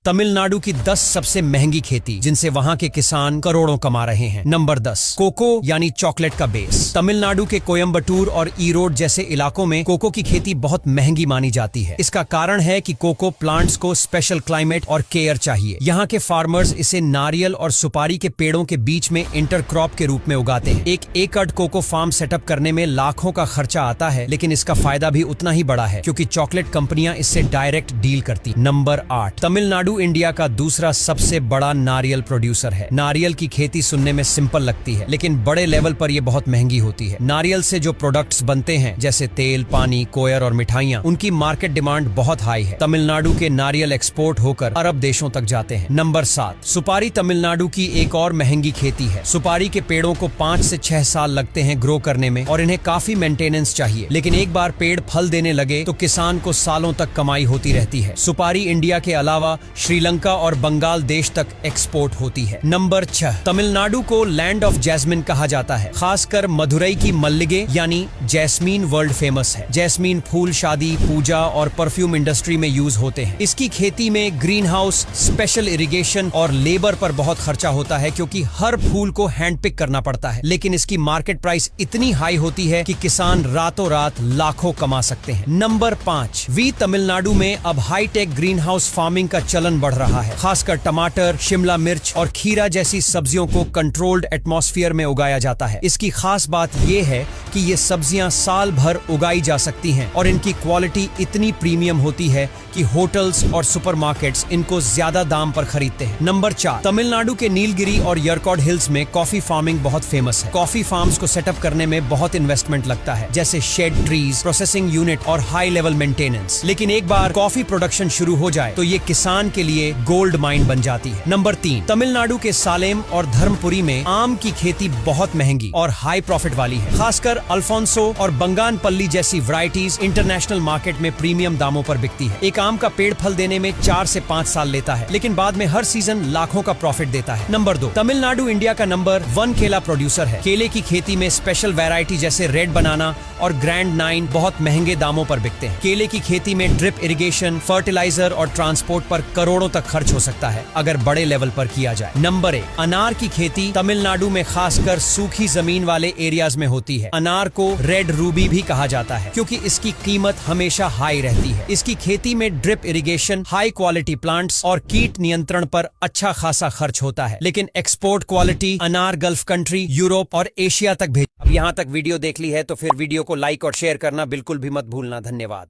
तमिलनाडु की 10 सबसे महंगी खेती जिनसे वहां के किसान करोड़ों कमा रहे हैं। नंबर 10, कोको यानी चॉकलेट का बेस। तमिलनाडु के कोयम्बटूर और ईरोड जैसे इलाकों में कोको की खेती बहुत महंगी मानी जाती है। इसका कारण है कि कोको प्लांट्स को स्पेशल क्लाइमेट और केयर चाहिए। यहाँ के फार्मर्स इसे नारियल और सुपारी के पेड़ों के बीच में इंटरक्रॉप के रूप में उगाते हैं। एक एकड़ कोको फार्म सेटअप करने में लाखों का खर्चा आता है, लेकिन इसका फायदा भी उतना ही बड़ा है क्योंकि चॉकलेट कंपनियां इससे डायरेक्ट डील करती। नंबर 8, तमिलनाडु इंडिया का दूसरा सबसे बड़ा नारियल प्रोड्यूसर है। नारियल की खेती सुनने में सिंपल लगती है, लेकिन बड़े लेवल पर यह बहुत महंगी होती है। नारियल से जो प्रोडक्ट्स बनते हैं जैसे तेल, पानी, कोयर और मिठाइयाँ, उनकी मार्केट डिमांड बहुत हाई है। तमिलनाडु के नारियल एक्सपोर्ट होकर अरब देशों तक जाते हैं। नंबर 7, सुपारी तमिलनाडु की एक और महंगी खेती है। सुपारी के पेड़ों को 5 से 6 साल लगते हैं ग्रो करने में और इन्हें काफी मेंटेनेंस चाहिए, लेकिन एक बार पेड़ फल देने लगे तो किसान को सालों तक कमाई होती रहती है। सुपारी इंडिया के अलावा श्रीलंका और बंगाल देश तक एक्सपोर्ट होती है। नंबर 6, तमिलनाडु को लैंड ऑफ जैस्मिन कहा जाता है। खासकर मदुरई की मल्लिगे यानी जैस्मीन वर्ल्ड फेमस है। जैस्मीन फूल शादी, पूजा और परफ्यूम इंडस्ट्री में यूज होते हैं। इसकी खेती में ग्रीन हाउस, स्पेशल इरिगेशन और लेबर पर बहुत खर्चा होता है क्योंकि हर फूल को हैंड पिक करना पड़ता है, लेकिन इसकी मार्केट प्राइस इतनी हाई होती है कि किसान रातों रात लाखों कमा सकते हैं। नंबर 5, तमिलनाडु में अब हाईटेक ग्रीन हाउस फार्मिंग का चलन बढ़ रहा है। खासकर टमाटर, शिमला मिर्च और खीरा जैसी सब्जियों को कंट्रोल्ड एटमॉस्फेयर में उगाया जाता है। इसकी खास बात यह है कि ये सब्जियां साल भर उगाई जा सकती हैं और इनकी क्वालिटी इतनी प्रीमियम होती है कि होटल्स और सुपरमार्केट्स इनको ज्यादा दाम पर खरीदते हैं। नंबर 4, तमिलनाडु के नीलगिरी और यरकॉड हिल्स में कॉफी फार्मिंग बहुत फेमस है। कॉफी फार्म्स को सेटअप करने में बहुत इन्वेस्टमेंट लगता है, जैसे शेड ट्रीज, प्रोसेसिंग यूनिट और हाई लेवल मेंटेनेंस। लेकिन एक बार कॉफी प्रोडक्शन शुरू हो जाए तो ये किसान के लिए गोल्ड माइन बन जाती है। नंबर 3, तमिलनाडु के सालेम और धर्मपुरी में आम की खेती बहुत महंगी और हाई प्रॉफिट वाली है। खासकर अल्फोंसो और बंगानपल्ली जैसी वैरायटीज इंटरनेशनल मार्केट में प्रीमियम दामों पर बिकती है। एक आम का पेड़ फल देने में 4 से 5 साल लेता है, लेकिन बाद में हर सीजन लाखों का प्रॉफिट देता है। नंबर 2, तमिलनाडु इंडिया का नंबर 1 केला प्रोड्यूसर है। केले की खेती में स्पेशल वैरायटी जैसे रेड बनाना और ग्रैंड 9 बहुत महंगे दामों पर बिकते हैं। केले की खेती में ड्रिप इरिगेशन, फर्टिलाइजर और ट्रांसपोर्ट पर करोड़ों तक खर्च हो सकता है अगर बड़े लेवल पर किया जाए। नंबर 1, अनार की खेती तमिलनाडु में खासकर सूखी जमीन वाले एरियाज में होती है। अनार को रेड रूबी भी कहा जाता है क्योंकि इसकी कीमत हमेशा हाई रहती है। इसकी खेती में drip irrigation, high quality plants और कीट नियंत्रण पर अच्छा खासा खर्च होता है, लेकिन एक्सपोर्ट क्वालिटी अनार गल्फ कंट्री, यूरोप और एशिया तक भेज। अब यहाँ तक वीडियो देख ली है तो फिर वीडियो को लाइक और शेयर करना बिल्कुल भी मत भूलना। धन्यवाद।